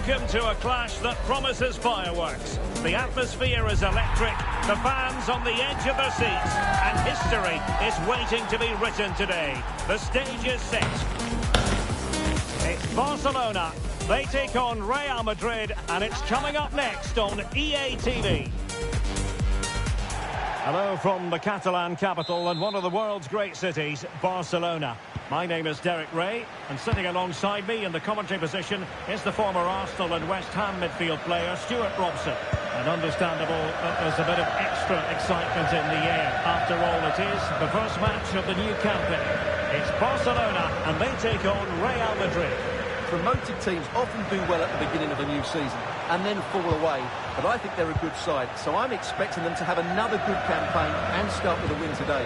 Welcome to a clash that promises fireworks. The atmosphere is electric, the fans on the edge of their seats, and history is waiting to be written today. The stage is set. It's Barcelona. They take on Real Madrid, and it's coming up next on EA TV. Hello from the Catalan capital and one of the world's great cities, Barcelona. My name is Derek Ray, and sitting alongside me in the commentary position is the former Arsenal and West Ham midfield player, Stuart Robson. And understandable that there's a bit of extra excitement in the air. After all, it is the first match of the new campaign. It's Barcelona, and they take on Real Madrid. Promoted teams often do well at the beginning of a new season and then fall away, but I think they're a good side, so I'm expecting them to have another good campaign and start with a win today.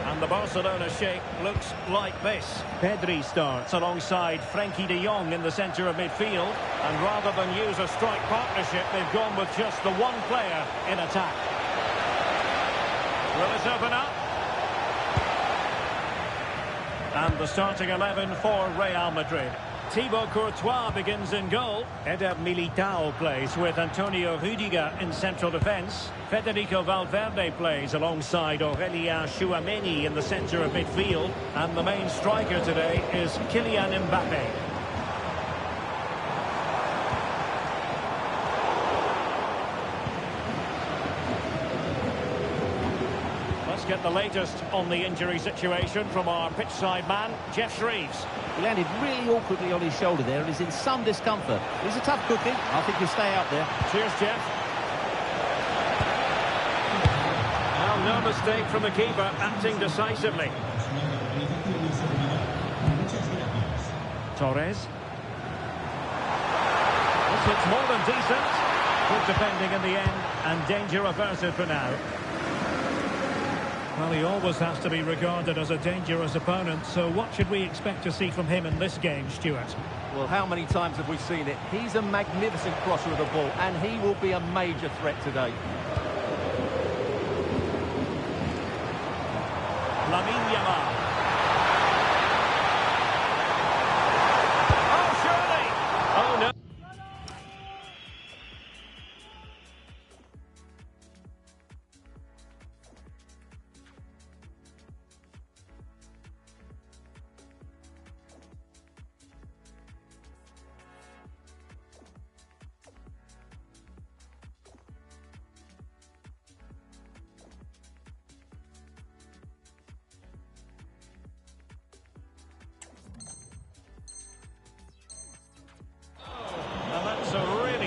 And the Barcelona shape looks like this. Pedri starts alongside Frenkie de Jong in the centre of midfield, and rather than use a strike partnership, they've gone with just the one player in attack. Will it open up? And the starting 11 for Real Madrid. Thibaut Courtois begins in goal. Eder Militao plays with Antonio Rüdiger in central defence. Federico Valverde plays alongside Aurélien Tchouaméni in the centre of midfield. And the main striker today is Kylian Mbappé. Get the latest on the injury situation from our pitchside man, Jeff Shreves. He landed really awkwardly on his shoulder there and is in some discomfort. He's a tough cookie. I think he'll stay out there. Cheers, Jeff. Well, no mistake from the keeper, acting decisively. Torres. This looks more than decent. Good defending in the end, and danger averted for now. Well, he always has to be regarded as a dangerous opponent, so what should we expect to see from him in this game, Stuart? Well, how many times have we seen it? He's a magnificent crosser of the ball, and he will be a major threat today. Lamine Yamal. Oh, surely! Oh, no.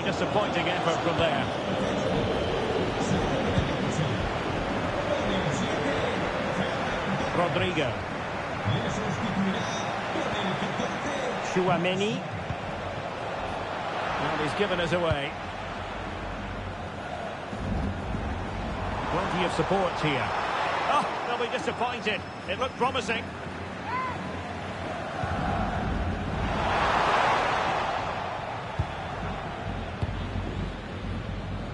Disappointing effort from there. Rodrigo. Tchouaméni. Well, he's given us away. Plenty of support here. Oh, they'll be disappointed. It looked promising.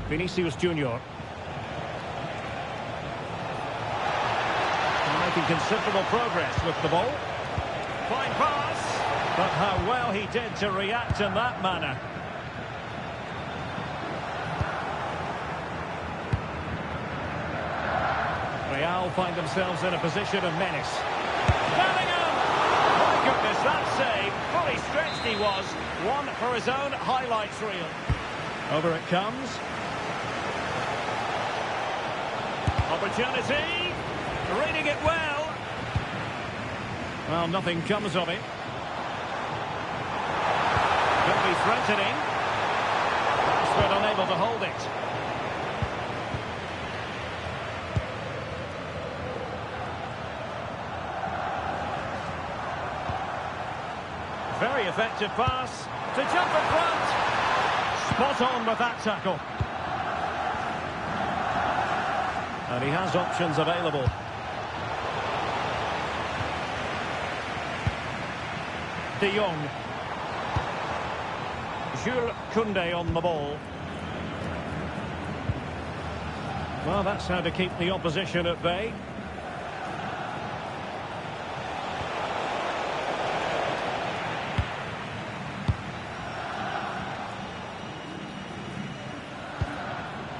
Vinicius Junior. Making considerable progress with the ball. Fine pass. But how well he did to react in that manner. Real find themselves in a position of menace. Bellingham! My goodness, that save. Fully stretched he was. One for his own highlights reel. Over it comes. Opportunity, reading it well. Well, nothing comes of it. Could be threatening. Rashford unable to hold it. Very effective pass to jump in front. Spot on with that tackle. And he has options available. De Jong. Jules Koundé on the ball. Well, that's how to keep the opposition at bay.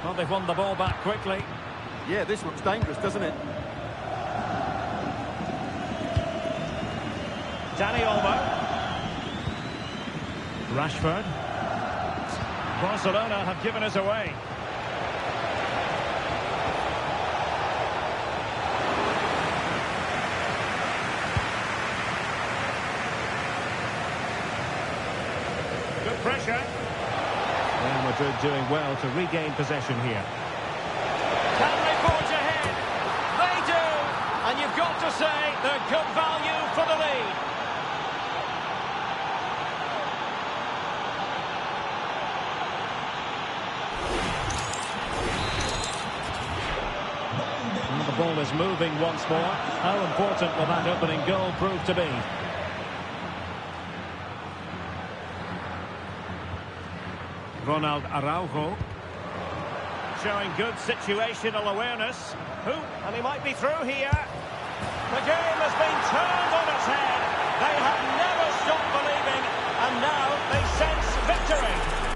Well, they've won the ball back quickly. Yeah, this looks dangerous, doesn't it? Danny Olmo. Rashford. Barcelona have given us away. Good pressure. Real Madrid doing well to regain possession here. Can they forge ahead? They do! And you've got to say they're good value for the lead. And the ball is moving once more. How important will that opening goal prove to be? Ronald Araujo. Showing good situational awareness. And he might be through here. The game has been turned on its head. They have never stopped believing, and now they sense victory.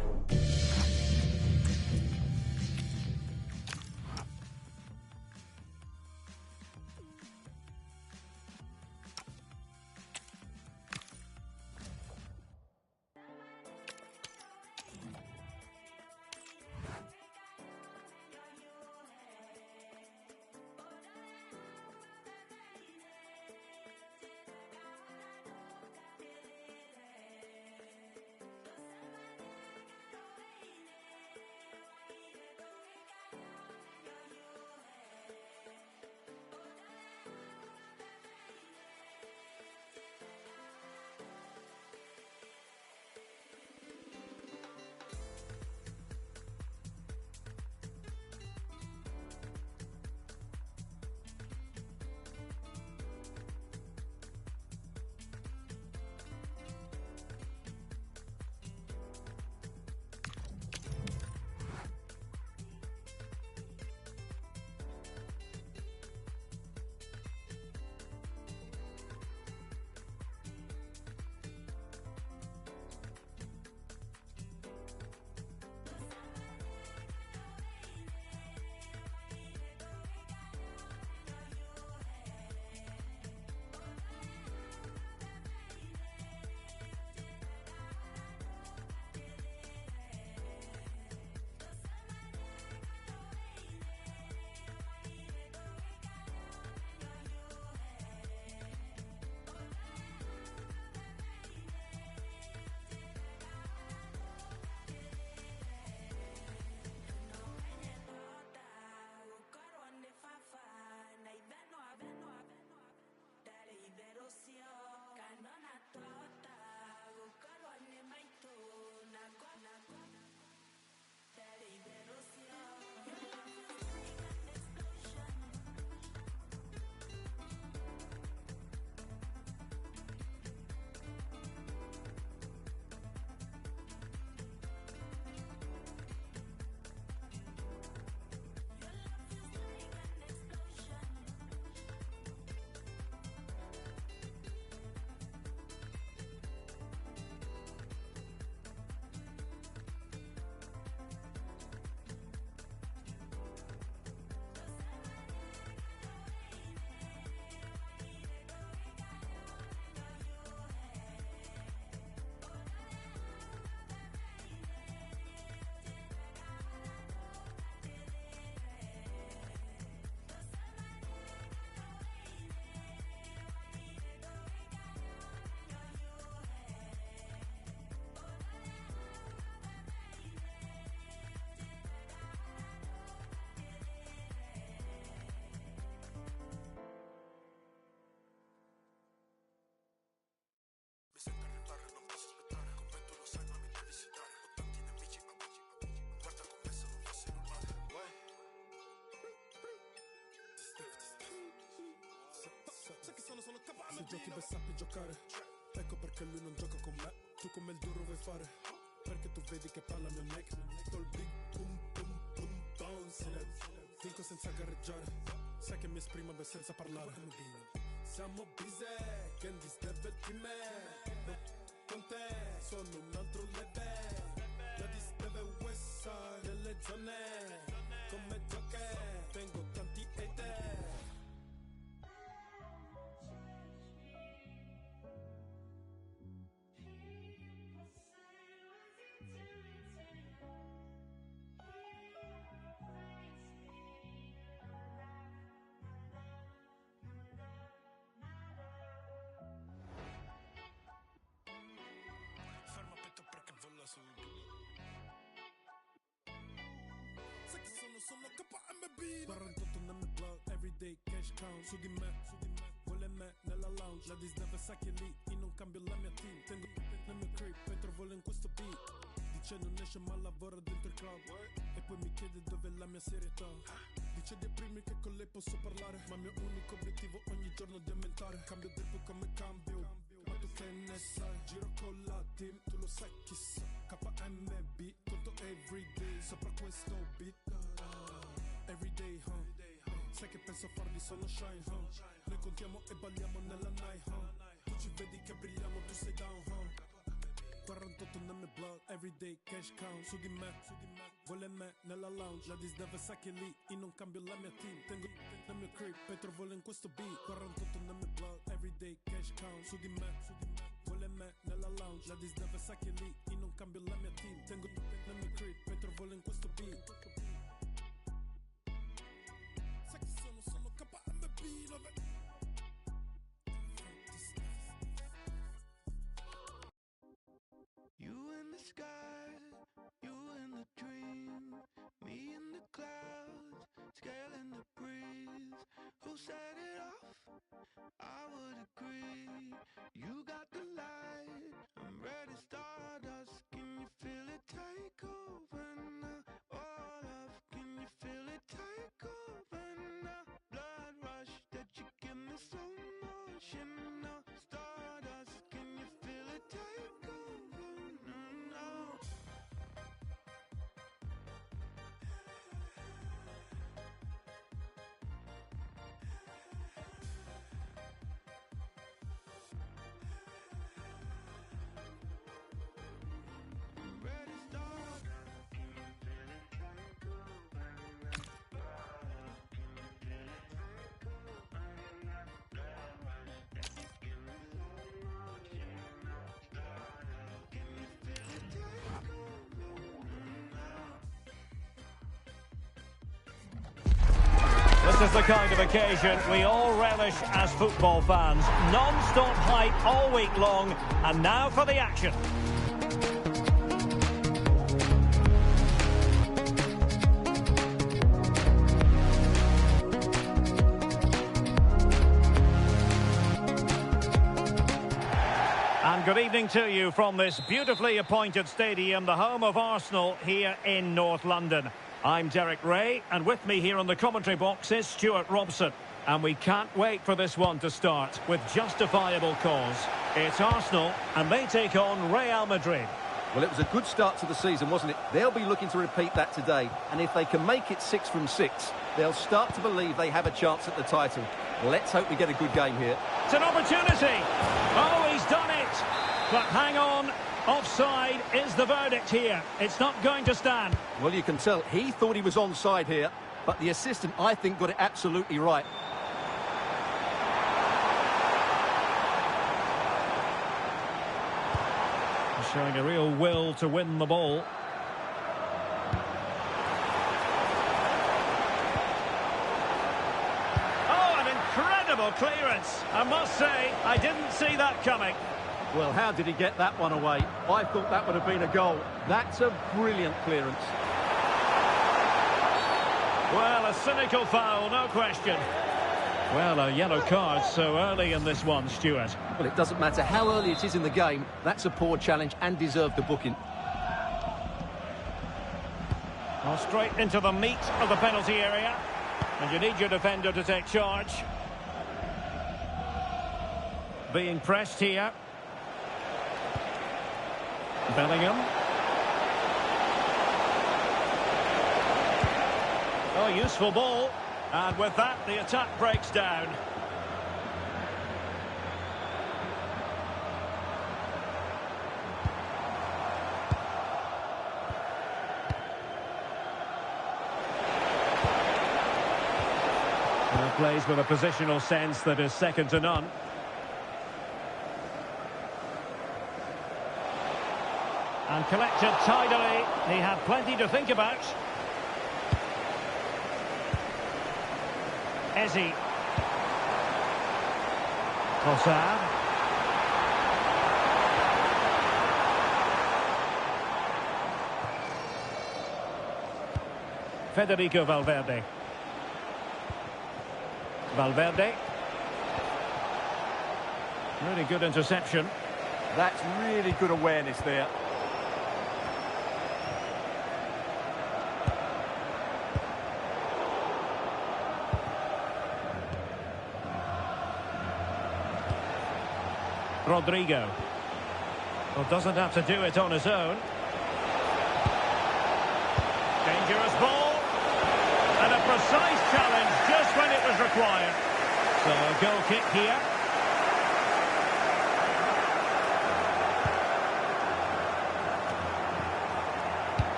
Se giochi per sappi giocare, ecco perché lui non gioca con me. Tu come il duro vuoi fare, perché tu vedi che parla mio neck. Col big boom boom boom bounce. Vinco senza gareggiare, sai che mi esprimo beh senza parlare. Siamo busy, Candice deve di me. Con te sono un altro level. La dis deve west side delle zone. come gioche, tengo tanti haters. Ferma petto perché vola su. Sai che sono KMB 48 nel mio blog, everyday cash count. Su di me, vuole me nella lounge. La disneve sa che è lì, io non cambio la mia team. Tengo nel mio crib e trovo in questo beat. Dice non esce ma lavora dentro il club. E poi mi chiede dove è la mia serietà. Dice dei primi che con lei posso parlare, ma il mio unico obiettivo ogni giorno di aumentare. Cambio tempo come cambio, ma tu che ne sai? Giro con la team, tu lo sai chissà. KMB, conto everyday sopra questo beat. Everyday, sai che penso a farli sono shine, Noi contiamo e balliamo nella night, Tu ci vedi che brilliamo, tu sei down, 48 nel mio blood, everyday cash count. Su di me, vuole me nella lounge. La disneve sa che è lì, io non cambio la mia team. Tengo nel mio crib e trovo in questo beat. 48 nel mio blood, everyday cash count. Su di me, vuole me nella lounge. La disneve sa che è lì, io non cambio la mia team. Tengo nel mio crib e trovo in questo beat. Sai che sono KMB, vabbè. You in the sky, you in the dream, me in the clouds, scaling the breeze. Who set it off? I would agree. You got the light, I'm ready, stardust. Can you feel it take over now? All of, can you feel it take over now? Blood rush that you give me slow motion now. Stardust, can you feel it take over now? Ready, start. Can you feel it take over now? Can you feel it take over now? Blood rush that you give me slow motion now. Stardust, can you feel it take over now? This is the kind of occasion we all relish as football fans. Non-stop hype all week long, and now for the action. And good evening to you from this beautifully appointed stadium, the home of Arsenal here in North London. I'm Derek Ray, and with me here on the commentary box is Stuart Robson. And we can't wait for this one to start with justifiable cause. It's Arsenal, and they take on Real Madrid. Well, it was a good start to the season, wasn't it? They'll be looking to repeat that today. And if they can make it 6 from 6, they'll start to believe they have a chance at the title. Let's hope we get a good game here. It's an opportunity. Oh, he's done it. But hang on. Offside is the verdict here. It's not going to stand. Well, you can tell he thought he was onside here, but the assistant, I think, got it absolutely right. Showing a real will to win the ball. Oh, an incredible clearance. I must say, I didn't see that coming. Well, how did he get that one away? I thought that would have been a goal. That's a brilliant clearance. Well, a cynical foul, no question. Well, a yellow card so early in this one, Stuart. Well, it doesn't matter how early it is in the game. That's a poor challenge and deserved the booking. Well, straight into the meat of the penalty area. And you need your defender to take charge. Being pressed here. Bellingham. Oh, useful ball. And with that, the attack breaks down. Plays with a positional sense that is second to none. And collected tidily. He had plenty to think about. Ezzy. Trossard. Federico Valverde. Valverde. Really good interception. That's really good awareness there. Rodrigo. Well, doesn't have to do it on his own. Dangerous ball. And a precise challenge just when it was required. So a goal kick here.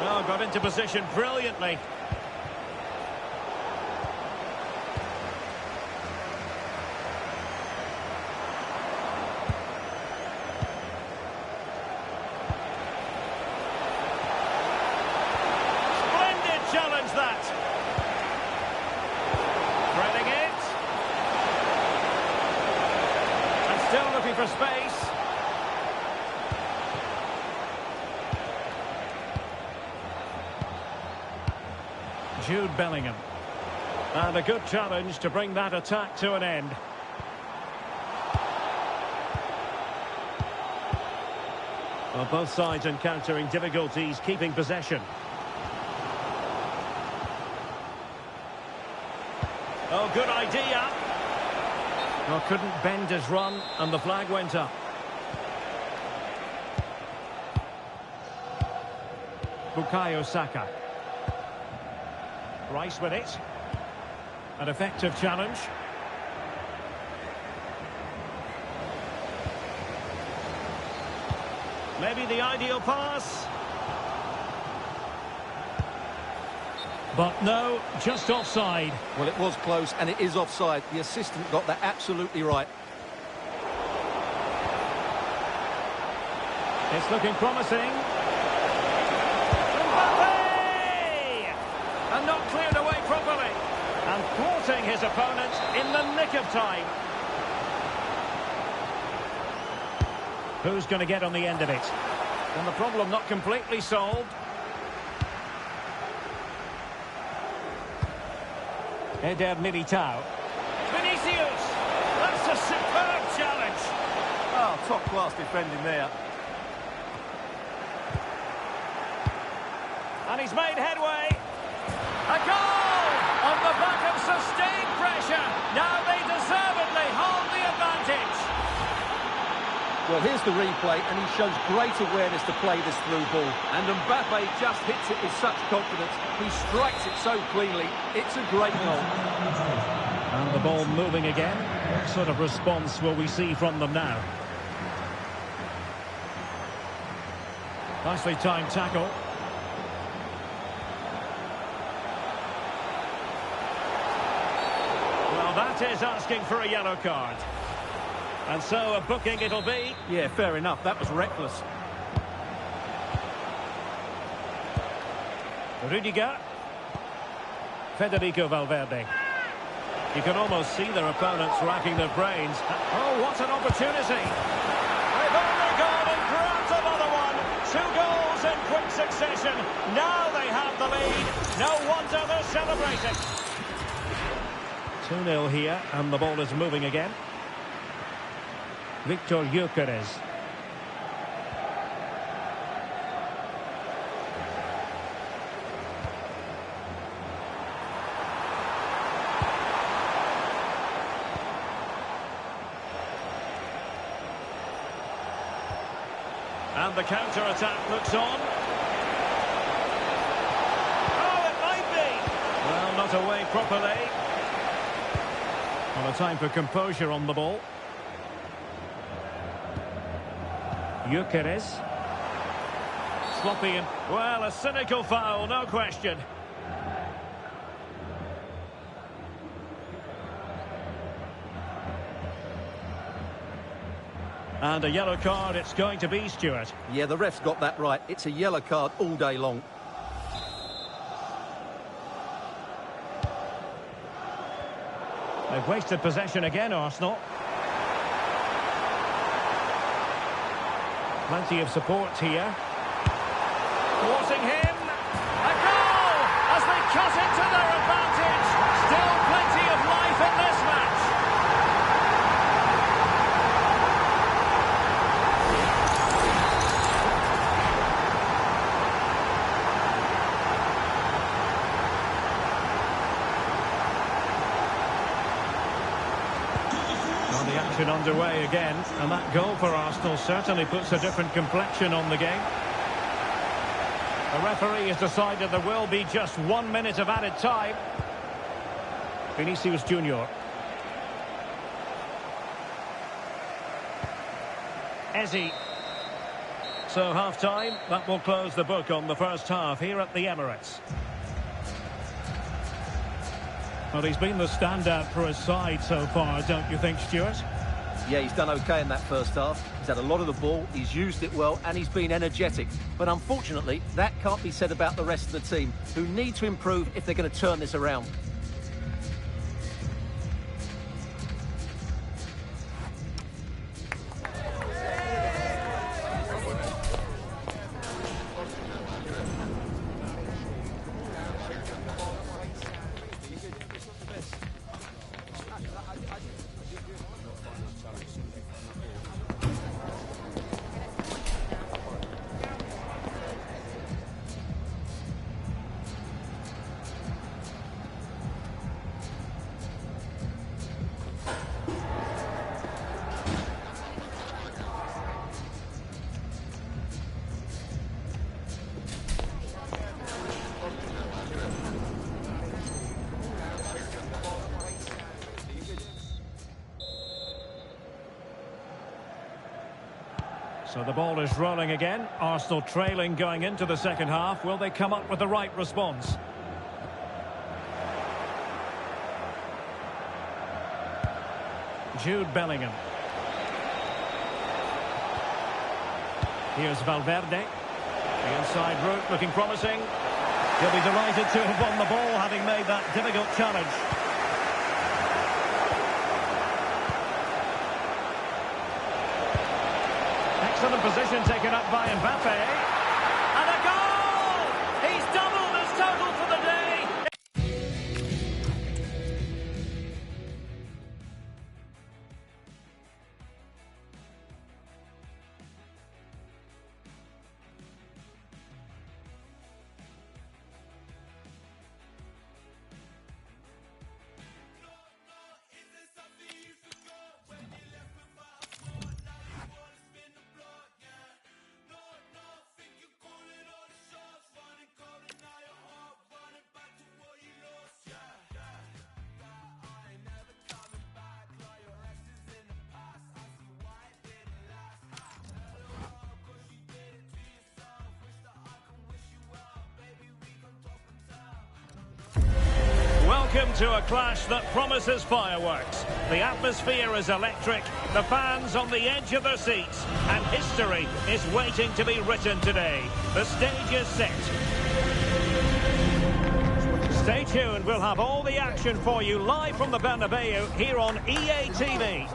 Oh, got into position brilliantly. Challenge that. Threading it. And still looking for space. Jude Bellingham. And a good challenge to bring that attack to an end. Well, both sides encountering difficulties keeping possession. Oh, good idea. Well, couldn't bend his run, and the flag went up. Bukayo Saka. Rice with it. An effective challenge. Maybe the ideal pass. But no, just offside. Well, it was close, and it is offside. The assistant got that absolutely right. It's looking promising. Mbappe! And not cleared away properly. And thwarting his opponent in the nick of time. Who's going to get on the end of it? And the problem not completely solved. Eder Militao. Vinicius! That's a superb challenge! Oh, top-class defending there. And he's made headway. A goal! On the back of sustained pressure. Now they deservedly hold the advantage. Well, here's the replay, and he shows great awareness to play this through ball. And Mbappe just hits it with such confidence. He strikes it so cleanly. It's a great goal. And the ball moving again. What sort of response will we see from them now? Nicely timed tackle. Well, that is asking for a yellow card. And so a booking it'll be. Yeah, fair enough. That was reckless. Rudiger. Federico Valverde. You can almost see their opponents racking their brains. Oh, what an opportunity. They've undergone and grabbed another one. 2 goals in quick succession. Now they have the lead. No wonder they're celebrating. 2-0 here, and the ball is moving again. Victor Gyökeres. And the counter-attack looks on. Oh, it might be! Well, not away properly. Well, a time for composure on the ball. Gyökeres. Sloppy and, well, a cynical foul, no question. And a yellow card it's going to be, Stuart. Yeah, the ref's got that right. It's a yellow card all day long. They've wasted possession again, Arsenal. Plenty of support here. Forcing him. A goal as they cut into their advantage. Still plenty of life in this match. Well, the action underway again, and that goal for Arsenal certainly puts a different complexion on the game. The referee has decided there will be just 1 minute of added time. Vinicius Junior. Ezzy. So half-time, that will close the book on the first half here at the Emirates. Well, he's been the standout for his side so far, don't you think, Stuart? Yeah, he's done okay in that first half. He's had a lot of the ball, he's used it well, and he's been energetic. But unfortunately, that can't be said about the rest of the team, who need to improve if they're going to turn this around. So the ball is rolling again. Arsenal trailing going into the second half. Will they come up with the right response? Jude Bellingham. Here's Valverde. The inside route looking promising. He'll be delighted to have won the ball, having made that difficult challenge. Excellent position taken up by Mbappe. And a goal! He's doubled his total for the day. Welcome to a clash that promises fireworks. The atmosphere is electric, the fans on the edge of their seats, and history is waiting to be written today. The stage is set. Stay tuned, we'll have all the action for you live from the Bernabeu here on EA TV.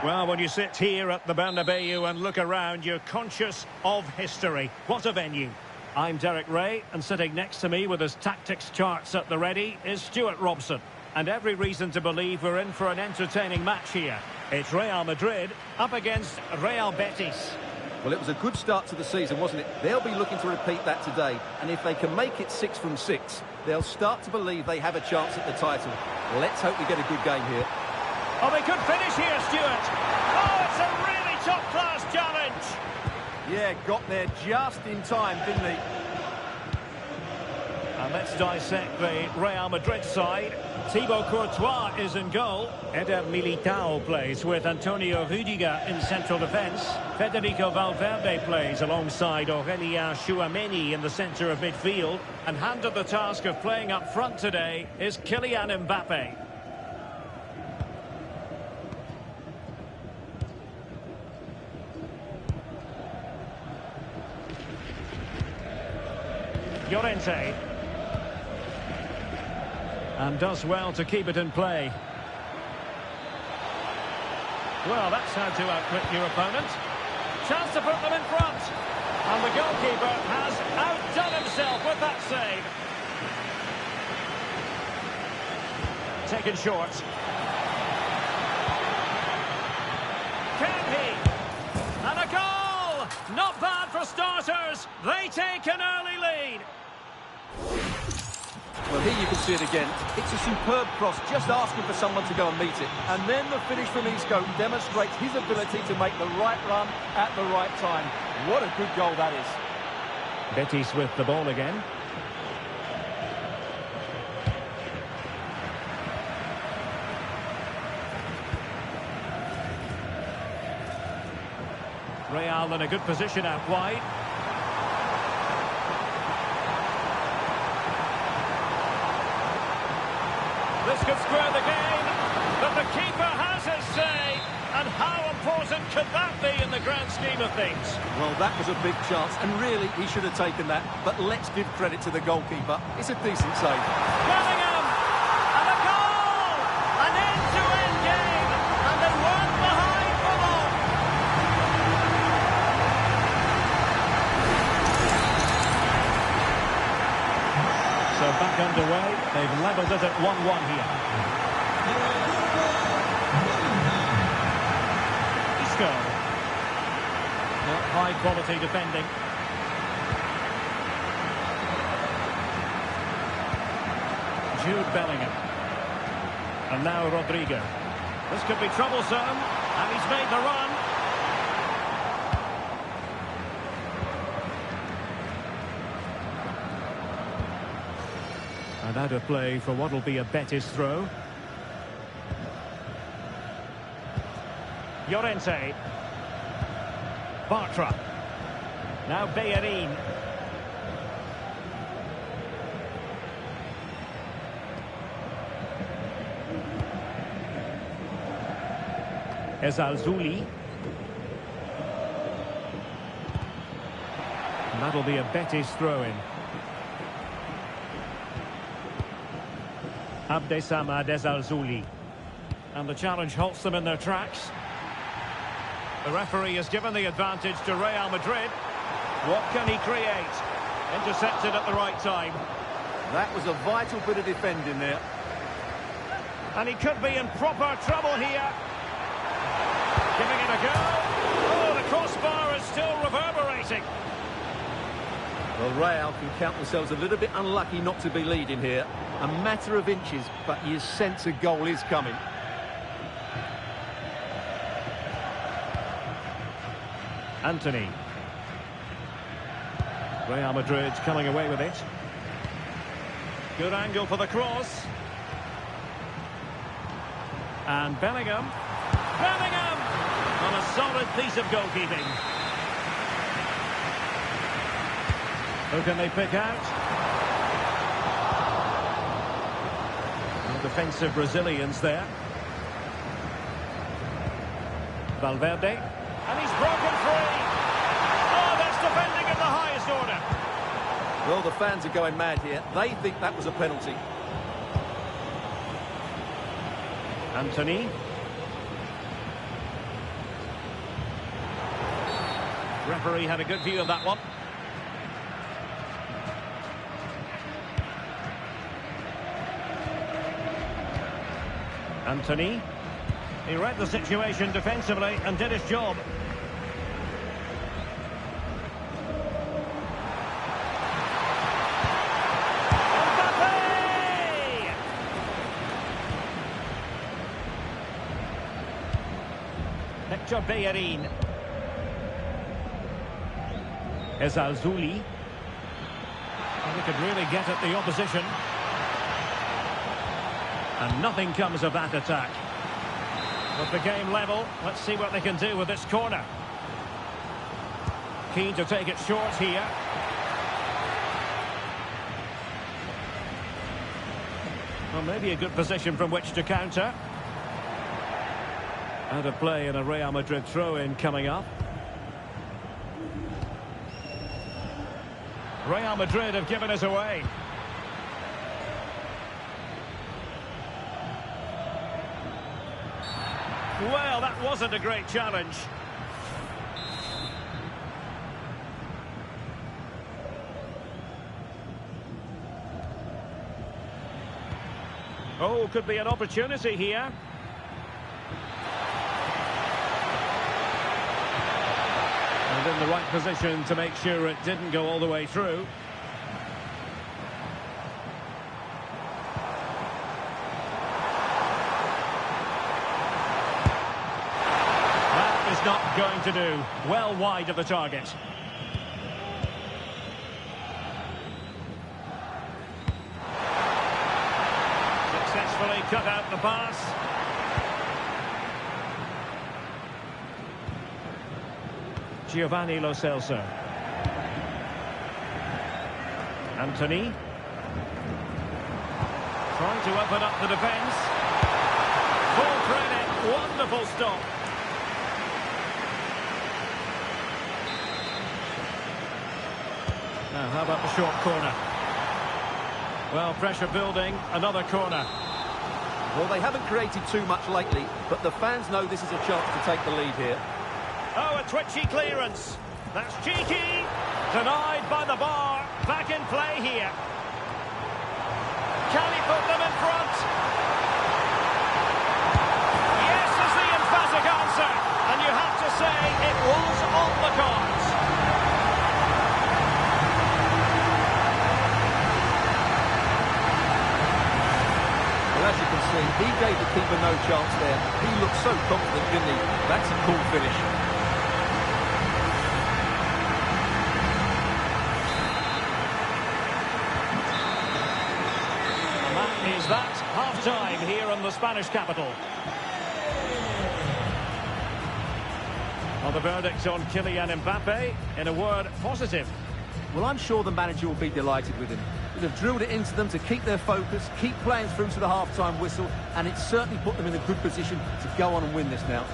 Well, when you sit here at the Bernabeu and look around, you're conscious of history. What a venue. I'm Derek Ray, and sitting next to me with his tactics charts at the ready is Stuart Robson. And every reason to believe we're in for an entertaining match here. It's Real Madrid up against Real Betis. Well, it was a good start to the season, wasn't it? They'll be looking to repeat that today. And if they can make it 6 from 6, they'll start to believe they have a chance at the title. Let's hope we get a good game here. Oh, they could finish here, Stuart. Oh, it's a really top-class challenge. Yeah, got there just in time, didn't he? And let's dissect the Real Madrid side. Thibaut Courtois is in goal. Eder Militao plays with Antonio Rüdiger in central defence. Federico Valverde plays alongside Aurélien Tchouameni in the centre of midfield. And handed the task of playing up front today is Kylian Mbappe. Llorente. And does well to keep it in play. Well, that's how to outwit your opponent. Chance to put them in front. And the goalkeeper has outdone himself with that save. Taken short. Can he? And a goal! Not bad for starters. They take an early lead. Well, here you can see it again. It's a superb cross, just asking for someone to go and meet it. And then the finish from Isco demonstrates his ability to make the right run at the right time. What a good goal that is. Betis with the ball again. Real in a good position out wide. This could square the game, but the keeper has his say. And how important could that be in the grand scheme of things? Well, that was a big chance, and really, he should have taken that. But let's give credit to the goalkeeper. It's a decent save. Bellingham! And a goal! An end-to-end game, and they weren't behind for long. So back underway. They've levelled it at 1-1 here. Isco. Not high quality defending. Jude Bellingham. And now Rodrigo. This could be troublesome. And he's made the run. And out of play for what will be a Betis throw. Llorente. Bartra. Now Bellerin. Ezalzouli. And that'll be a Betis throw-in. Abdesamad Ezalzouli. And the challenge halts them in their tracks. The referee has given the advantage to Real Madrid. What can he create? Intercepted at the right time. That was a vital bit of defending there. And he could be in proper trouble here. Giving it a go. Oh, the crossbar is still reverberating. Well, Real can count themselves a little bit unlucky not to be leading here. A matter of inches, but you sense a goal is coming. Anthony. Real Madrid coming away with it. Good angle for the cross. And Bellingham. Bellingham! On a solid piece of goalkeeping. Who can they pick out? Defensive Brazilians there. Valverde. And he's broken free. Oh, that's defending at the highest order. Well, the fans are going mad here. They think that was a penalty. Anthony. Referee had a good view of that one. Anthony. He read the situation defensively and did his job. Mbappe! Hector Bellerin. Ezalzouli. And he could really get at the opposition. And nothing comes of that attack. With the game level, let's see what they can do with this corner. Keen to take it short here. Well, maybe a good position from which to counter. Out of play and a Real Madrid throw-in coming up. Real Madrid have given us away. Well, that wasn't a great challenge. Oh, could be an opportunity here. And in the right position to make sure it didn't go all the way through. That is not going to do. Well wide of the target. Successfully cut out the pass. Giovanni Lo Celso. Anthony. Trying to open up the defence. Full credit. Wonderful stop. Now, how about the short corner? Well, pressure building. Another corner. Well, they haven't created too much lately, but the fans know this is a chance to take the lead here. Oh, a twitchy clearance. That's cheeky. Denied by the bar. Back in play here. Can he put them in front? Yes is the emphatic answer. And you have to say it was on the cards. Well, as you can see, he gave the keeper no chance there. He looked so confident, didn't he? That's a cool finish. Is that half-time here in the Spanish capital? Well, the verdict on Kylian Mbappe, in a word, positive. Well, I'm sure the manager will be delighted with him. He'll have drilled it into them to keep their focus, keep playing through to the half-time whistle, and it's certainly put them in a good position to go on and win this now.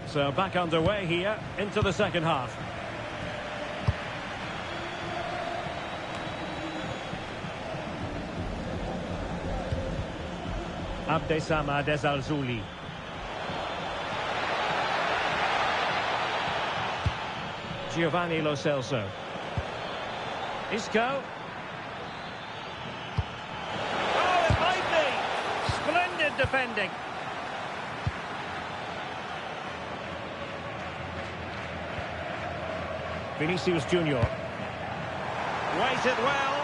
So back underway here into the second half. Abdessamad Al-Zouli. Giovanni Lo Celso. Isco. Oh, it might be! Splendid defending. Vinicius Junior. Waited well.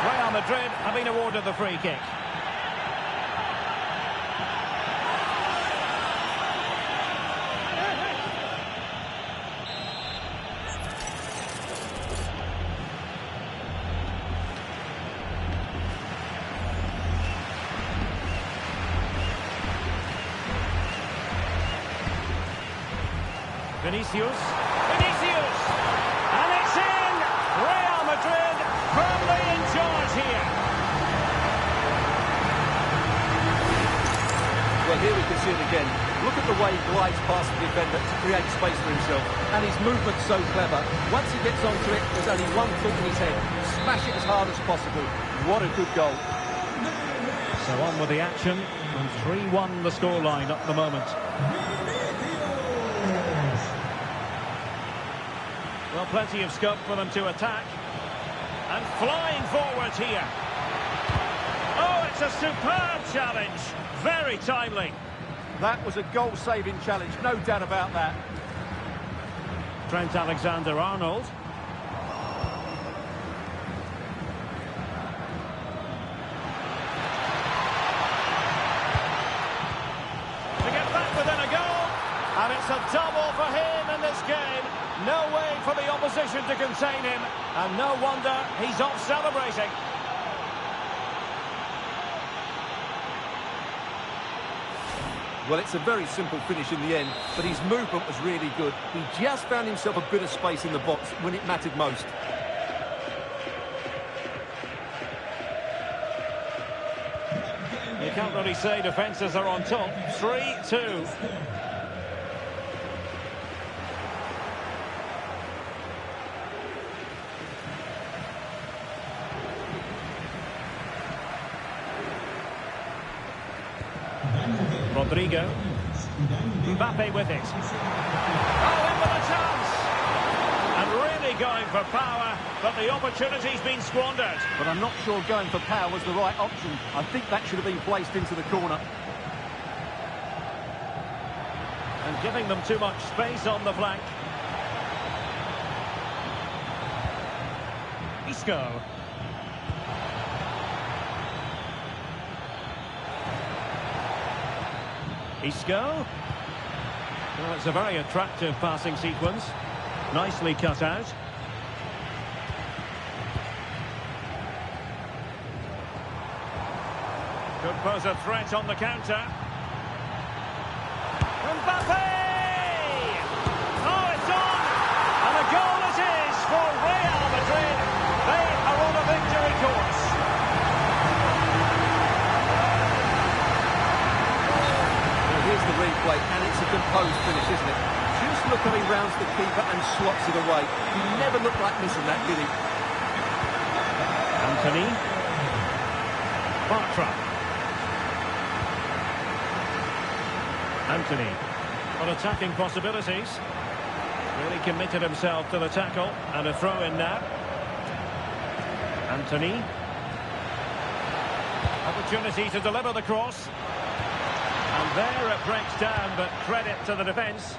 Real Madrid have been awarded the free kick. Vinicius. And it's in! Real Madrid firmly in charge here. Well, here we can see it again. Look at the way he glides past the defender to create space for himself. And his movement's so clever. Once he gets onto it, there's only one thought in his head. Smash it as hard as possible. What a good goal. So on with the action. And 3-1 the scoreline at the moment. Well, plenty of scope for them to attack. And flying forward here. Oh, it's a superb challenge. Very timely. That was a goal-saving challenge, no doubt about that. Trent Alexander-Arnold. To get back within a goal. And it's a double for him in this game. No way for the opposition to contain him. And no wonder he's off celebrating. Well, it's a very simple finish in the end, but his movement was really good. He just found himself a bit of space in the box when it mattered most. You can't really say defences are on top. 3-2. Rodrigo. Mbappe with it. Oh, in with a chance! And really going for power, but the opportunity's been squandered. But I'm not sure going for power was the right option. I think that should have been placed into the corner. And giving them too much space on the flank. Isco. Isco. Well, it's a very attractive passing sequence. Nicely cut out. Could pose a threat on the counter. Mbappe! Oh, it's on! And a goal it is for Real Madrid. They are on a victory course. Here's the replay, and it's a composed finish, isn't it? Just look how he rounds the keeper and slots it away. He never looked like missing that, did he? Anthony. Bartra. Anthony. On attacking possibilities. Really committed himself to the tackle, and a throw in now. Anthony. Opportunity to deliver the cross. And there it breaks down, but credit to the defence.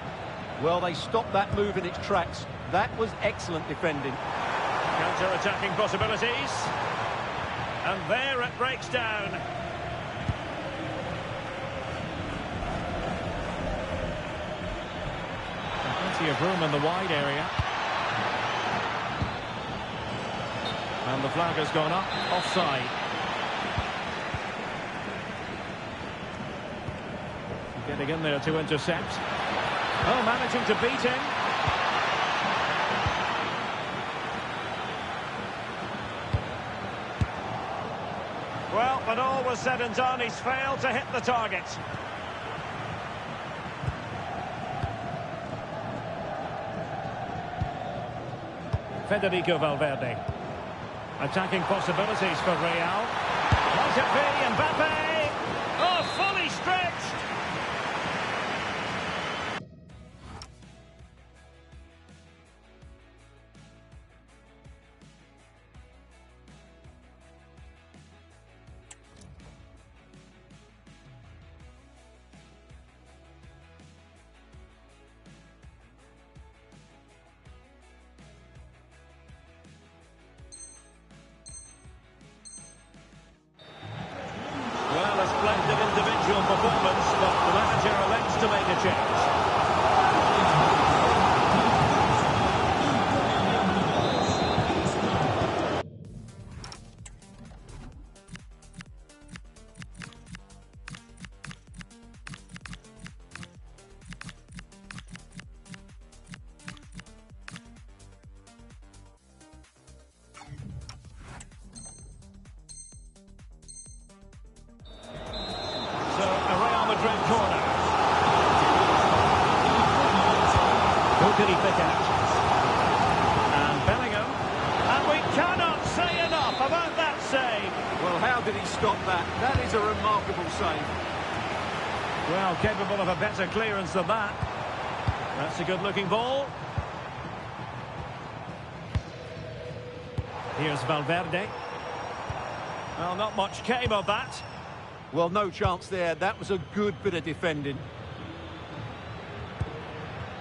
Well, they stopped that move in its tracks. That was excellent defending. Counter-attacking possibilities. And there it breaks down. Plenty of room in the wide area. And the flag has gone up. Offside. Getting in there to intercept. Oh, managing to beat him. Well, when all was said and done, he's failed to hit the target. Federico Valverde. Attacking possibilities for Real. Might it be Mbappe? Oh, fully stretched. Individual performance, but the manager elects to make a change. Corner. Who did he pick out? And Bellingham. And we cannot say enough about that save. Well, how did he stop that? That is a remarkable save. Well, capable of a better clearance than that. That's a good-looking ball. Here's Valverde. Well, not much came of that. Well, no chance there. That was a good bit of defending.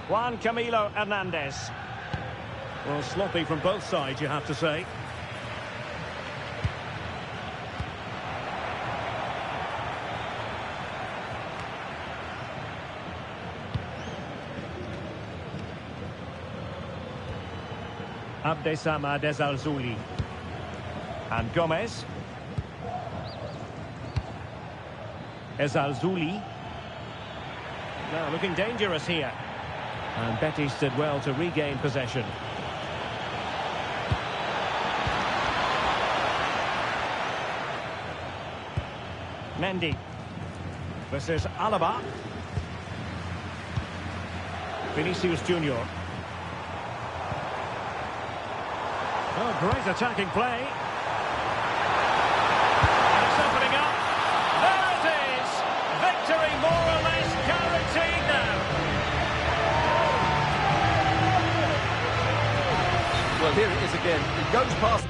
Juan Camilo Hernandez. Well, sloppy from both sides, you have to say. Abdessamad Al-Zouli. And Gomez. Al-Zouli. Now looking dangerous here. And Betis did well to regain possession. Mendy. This is Alaba. Vinicius Junior. Oh, great attacking play. And it's opening up. There it is. Victory more or less guaranteed now. Well, here it is again. It goes past.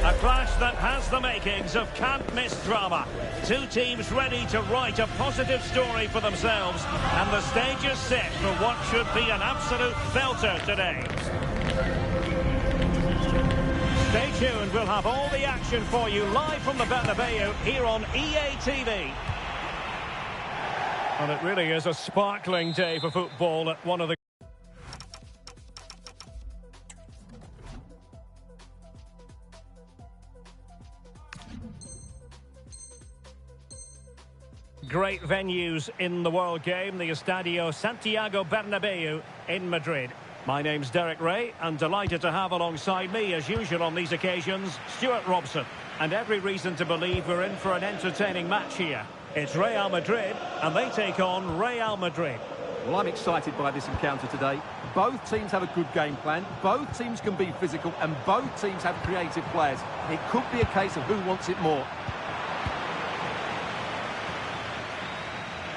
A clash that has the makings of can't-miss drama. Two teams ready to write a positive story for themselves, and the stage is set for what should be an absolute belter today. Stay tuned, we'll have all the action for you live from the Bernabeu here on EA TV. And it really is a sparkling day for football at one of the great venues in the world game, the Estadio Santiago Bernabeu in Madrid. My name's Derek Ray, and delighted to have alongside me, as usual on these occasions, Stuart Robson. And every reason to believe we're in for an entertaining match here. It's Real Madrid, and they take on Real Madrid. Well, I'm excited by this encounter today. Both teams have a good game plan, both teams can be physical, and both teams have creative players. It could be a case of who wants it more.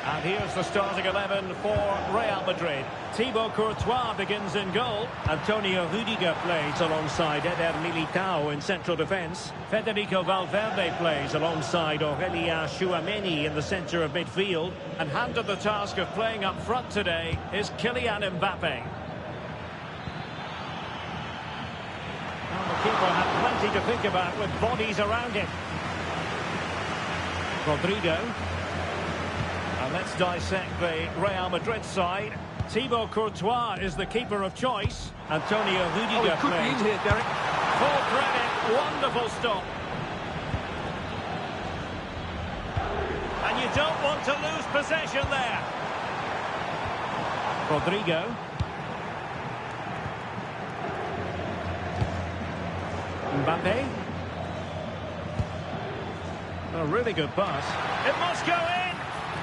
And here's the starting 11 for Real Madrid. Thibaut Courtois begins in goal. Antonio Rudiger plays alongside Eder Militao in central defence. Federico Valverde plays alongside Aurelien Tchouameni in the centre of midfield. And handed the task of playing up front today is Kylian Mbappe. Well, the keeper had plenty to think about with bodies around him. Rodrigo. And let's dissect the Real Madrid side. Thibaut Courtois is the keeper of choice. Antonio Rudiger could be in here, Derek. Full credit, wonderful stop. And you don't want to lose possession there. Rodrigo. Mbappe. A really good pass. It must go in.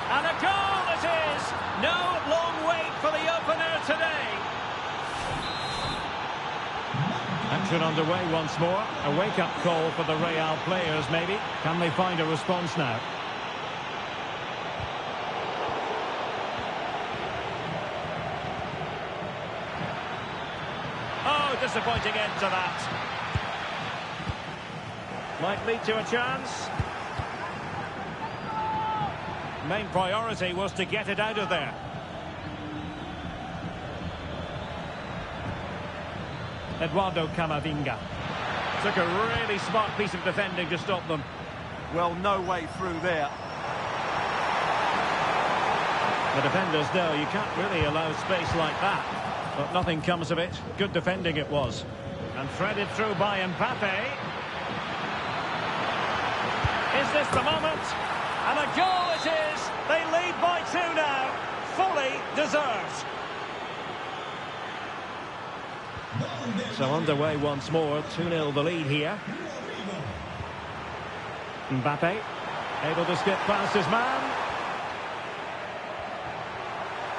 And a goal it is! No long wait for the opener today. Action underway once more. A wake-up call for the Real players, maybe. Can they find a response now? Oh, disappointing end to that. Might lead to a chance. Main priority was to get it out of there. Eduardo Camavinga. Took a really smart piece of defending to stop them. Well, no way through there. The defenders know you can't really allow space like that. But nothing comes of it. Good defending it was. And threaded through by Mbappe. Is this the moment? And a goal it is! So underway once more, 2-0 the lead here. Mbappe, able to skip past his man.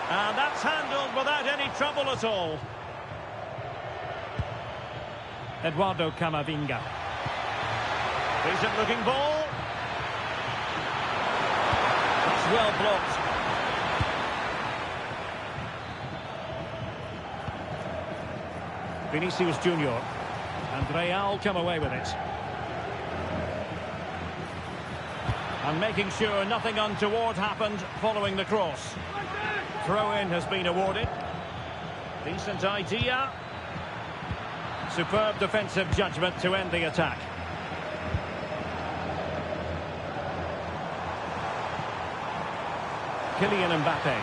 And that's handled without any trouble at all. Eduardo Camavinga. Decent looking ball. That's well blocked. Vinicius Junior. And Real come away with it. And making sure nothing untoward happened following the cross. Throw-in has been awarded. Decent idea. Superb defensive judgment to end the attack. Kylian Mbappe.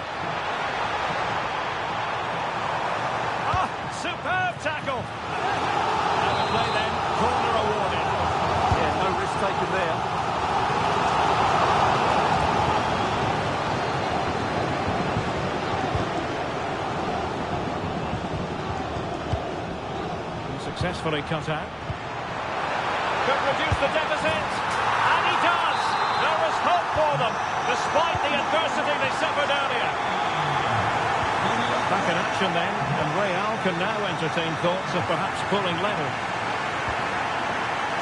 Ah, superb tackle. Now the play then, corner awarded. Yeah, no risk taken there. Successfully cut out. Could reduce the deficit. And he does. There was hope for them, despite the adversity they suffered earlier. Back in action then, and Real can now entertain thoughts of perhaps pulling level.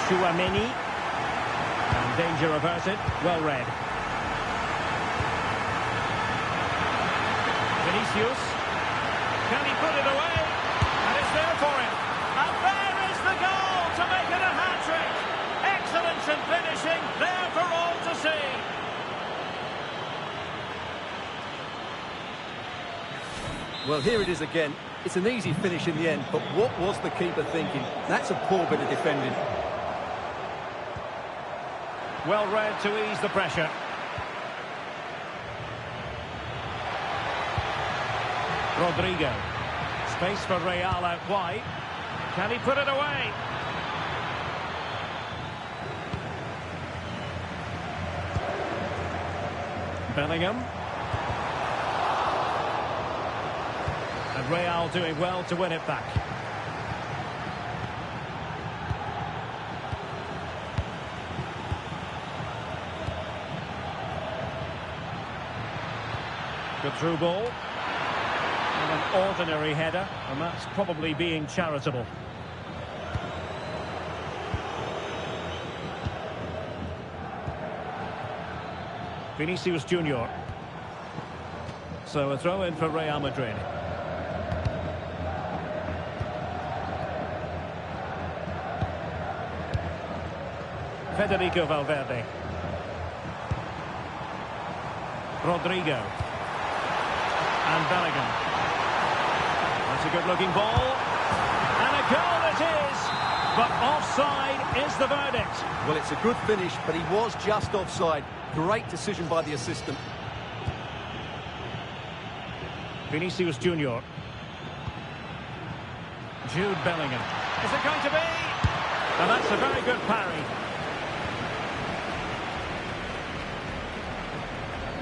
Chouameni. And danger averted. Well read. Vinicius. Can he put it away? And it's there for him. And there is the goal to make it a hat-trick. Excellence in finishing, there for all to see. Well, here it is again. It's an easy finish in the end, but what was the keeper thinking? That's a poor bit of defending. Well read to ease the pressure. Rodrigo. Space for Real out wide. Can he put it away? Bellingham. And Real doing well to win it back. Good through ball. And an ordinary header, and that's probably being charitable. Vinicius Junior. So a throw in for Real Madrid. Federico Valverde. Rodrigo. And Bellingham. That's a good-looking ball. And a goal it is. But offside is the verdict. Well, it's a good finish, but he was just offside. Great decision by the assistant. Vinicius Junior. Jude Bellingham. Is it going to be? And that's a very good parry.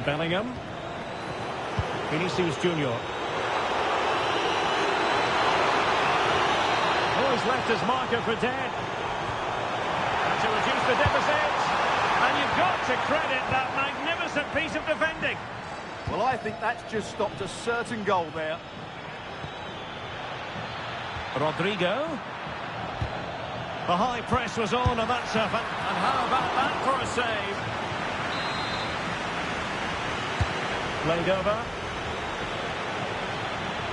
Bellingham. Vinicius Junior. Oh, he's left his marker for dead. And to reduce the deficit. And you've got to credit that magnificent piece of defending. Well, I think that's just stopped a certain goal there. Rodrigo. The high press was on, and that's up. And how about that for a save? Played over.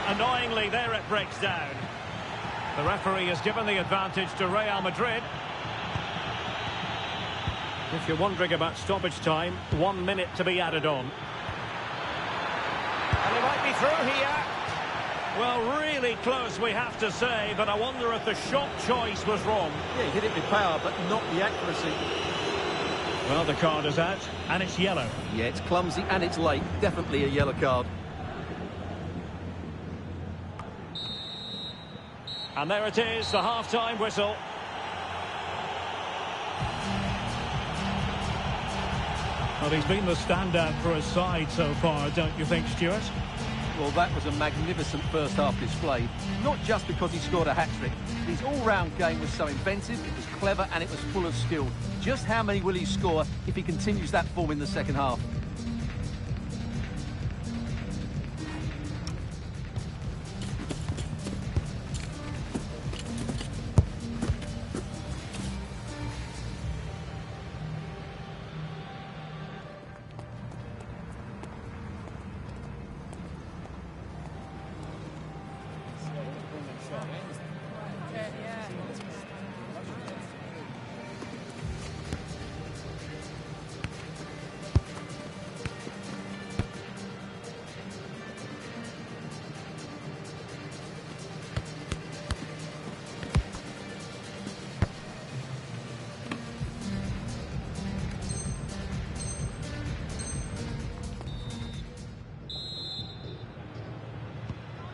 Annoyingly, there it breaks down. The referee has given the advantage to Real Madrid. If you're wondering about stoppage time, 1 minute to be added on. And he might be through here. Well, really close, we have to say, but I wonder if the shot choice was wrong. Yeah, he hit it with power, but not the accuracy. Well, the card is out, and it's yellow. Yeah, it's clumsy and it's late. Definitely a yellow card. And there it is, the half-time whistle. Well, he's been the standout for his side so far, don't you think, Stuart? Well, that was a magnificent first-half display, not just because he scored a hat-trick. His all-round game was so inventive, it was clever, and it was full of skill. Just how many will he score if he continues that form in the second half?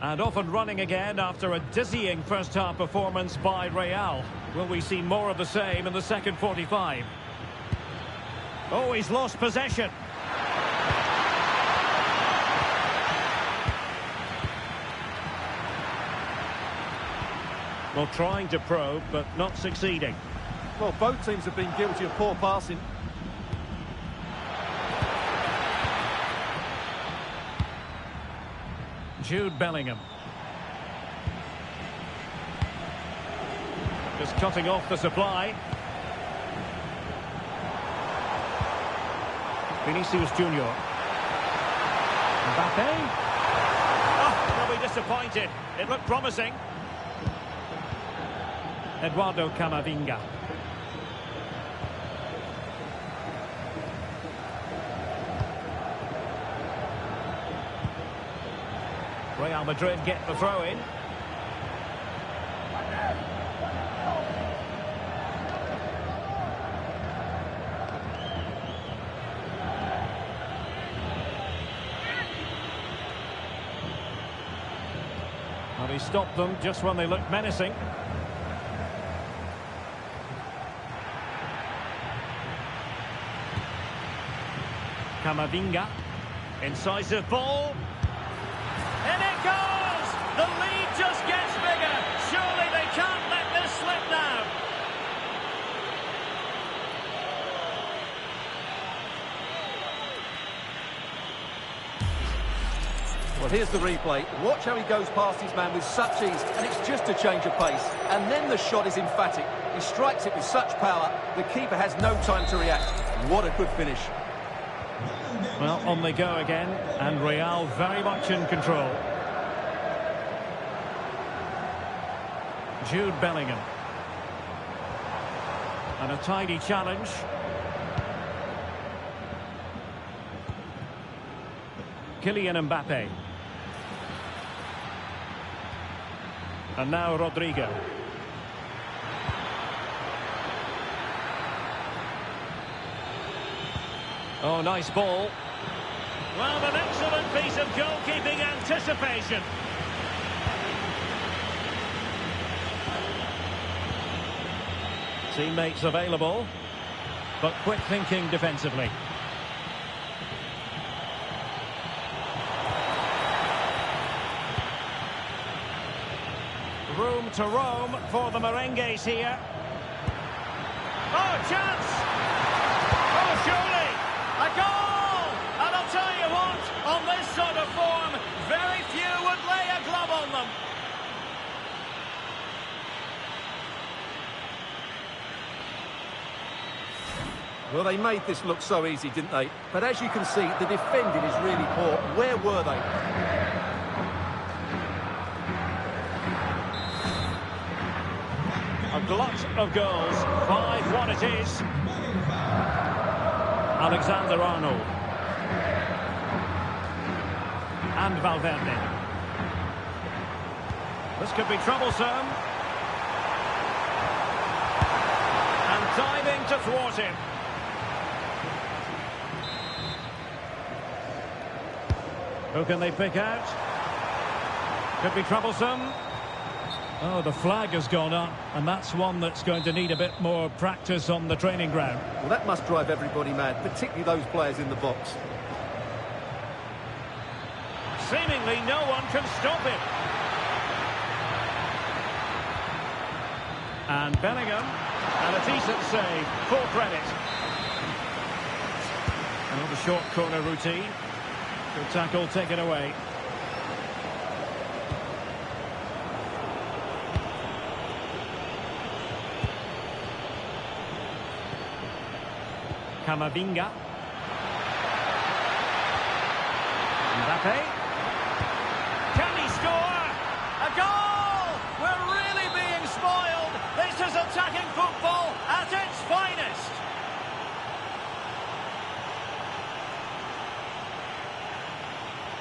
And off and running again after a dizzying first-half performance by Real. Will we see more of the same in the second 45? Oh, he's lost possession. Well, trying to probe, but not succeeding. Well, both teams have been guilty of poor passing. Jude Bellingham. Just cutting off the supply. Vinicius Junior. Mbappe. Oh, they'll be disappointed. It looked promising. Eduardo Camavinga. Real Madrid get the throw-in. Well, he stopped them just when they looked menacing. Camavinga. Incisive ball. And it goes! The lead just gets bigger. Surely they can't let this slip now. Well, here's the replay. Watch how he goes past his man with such ease, and it's just a change of pace. And then the shot is emphatic. He strikes it with such power, the keeper has no time to react. What a good finish. Well, on they go again, and Real very much in control. Jude Bellingham. And a tidy challenge. Kylian Mbappe. And now Rodrigo. Oh, nice ball. Well, an excellent piece of goalkeeping anticipation. Teammates available, but quick thinking defensively. Room to roam for the Merengues here. Oh, chance! Oh, surely! A goal! And I'll tell you what, on this sort of form, very few would lay a glove on them. Well, they made this look so easy, didn't they? But as you can see, the defending is really poor. Where were they? A glut of goals. 5-1 it is. Alexander-Arnold. And Valverde. This could be troublesome. And diving to thwart him. Who can they pick out? Could be troublesome. Oh, the flag has gone up, and that's one that's going to need a bit more practice on the training ground. Well, that must drive everybody mad, particularly those players in the box. Seemingly no one can stop him. And Bellingham, and a decent save, full credit. And the short corner routine. Good tackle taken away. Camavinga. Mbappe. Can he score? A goal! We're really being spoiled. This is attacking football at its finest.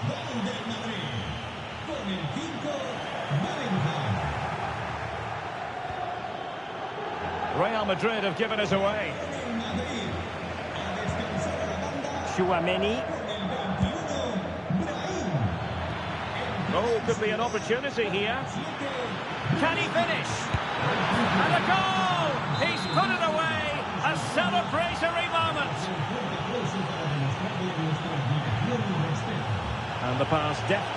Gol del Madrid con el 5 Bellingham. Real Madrid have given us away. Chouameni. Oh, could be an opportunity here. Can he finish? And a goal! He's put it away! A celebratory moment! And the pass deftly.